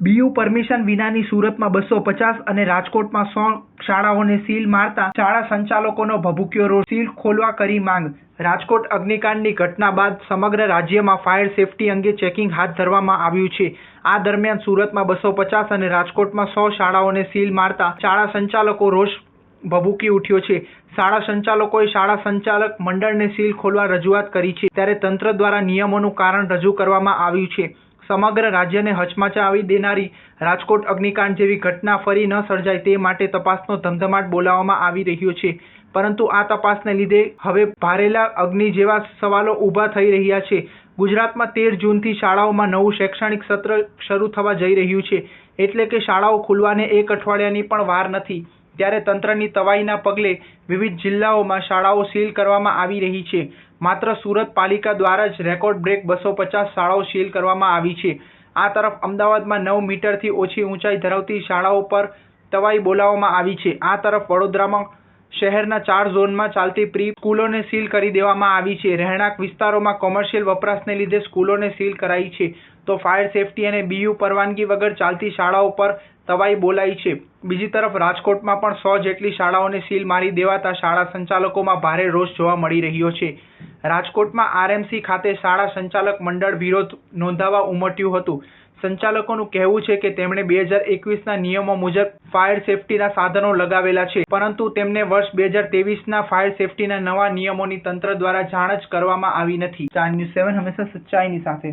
BU permission વિનાની સુરતમાં 250 અને રાજકોટમાં 100 શાળાઓને સીલ મારતા શાળા સંચાલકોનો ભભૂક્યો રોષ, સીલ ખોલવા કરી માંગ। રાજકોટ અગ્નિકાંડની ઘટના બાદ સમગ્ર રાજ્યમાં ફાયર સેફટી અંગે ચેકિંગ હાથ ધરવામાં આવ્યું છે। આ દરમિયાન સુરતમાં 250 અને રાજકોટમાં 100 શાળાઓને સીલ મારતા શાળા સંચાલકો રોષ ભભૂકી ઉઠ્યો છે। શાળા સંચાલકોએ શાળા સંચાલક મંડળને સીલ ખોલવા રજૂઆત કરી છે, ત્યારે તંત્ર દ્વારા નિયમોનું કારણ રજૂ કરવામાં આવ્યું છે। સમગ્ર રાજ્યને હચમચાવી દેનારી રાજકોટ અગ્નિકાંડ જેવી ઘટના ફરી ન સર્જાય તે માટે તપાસનો ધમધમાટ બોલાવવામાં આવી રહ્યો છે, પરંતુ આ તપાસને લીધે હવે ભારેલા અગ્નિ જેવા સવાલો ઊભા થઈ રહ્યા છે। ગુજરાતમાં 13 જૂનથી શાળાઓમાં નવું શૈક્ષણિક સત્ર શરૂ થવા જઈ રહ્યું છે, એટલે કે શાળાઓ ખુલવાને એક અઠવાડિયાની પણ વાર નથી, ત્યારે તંત્રની તવાઈના પગલે વિવિધ જિલ્લાઓમાં શાળાઓ સીલ કરવામાં આવી રહી છે। માત્ર સુરત પાલિકા દ્વારા જ રેકોર્ડ બ્રેક 250 શાળાઓ સીલ કરવામાં આવી છે। આ તરફ અમદાવાદમાં 9 મીટરથી ઓછી ઊંચાઈ ધરાવતી શાળાઓ પર તવાઈ બોલાવવામાં આવી છે। આ તરફ વડોદરામાં શહેરના 4 ઝોનમાં ચાલતી પ્રી સ્કૂલોને સીલ કરી દેવામાં આવી છે। રહેણાંક વિસ્તારોમાં કોમર્શિયલ વપરાશને લીધે સ્કૂલોને સીલ કરાઈ છે, તો ફાયર સેફટી અને બીયુ પરવાનગી વગર ચાલતી શાળાઓ પર તવાઈ બોલાઈ છે। બીજી તરફ રાજકોટમાં પણ 100 જેટલી શાળાઓને સીલ મારી દેવાતા શાળા સંચાલકોમાં ભારે રોષ જોવા મળી રહ્યો છે। રાજકોટમાં આરએમસી ખાતે શાળા સંચાલક મંડળ વિરોધ નોંધાવવા ઉમટ્યું હતું। સંચાલકોનું કહેવું છે કે તેમણે 2021ના નિયમો મુજબ ફાયર સેફટીના સાધનો લગાવેલા છે, પરંતુ તેમને વર્ષ 2023ના ફાયર સેફટીના નવા નિયમોની તંત્ર દ્વારા જાણ જ કરવામાં આવી નથી। સ્ટાર ન્યૂઝ 7 હંમેશા સચ્ચાઈની સાથે।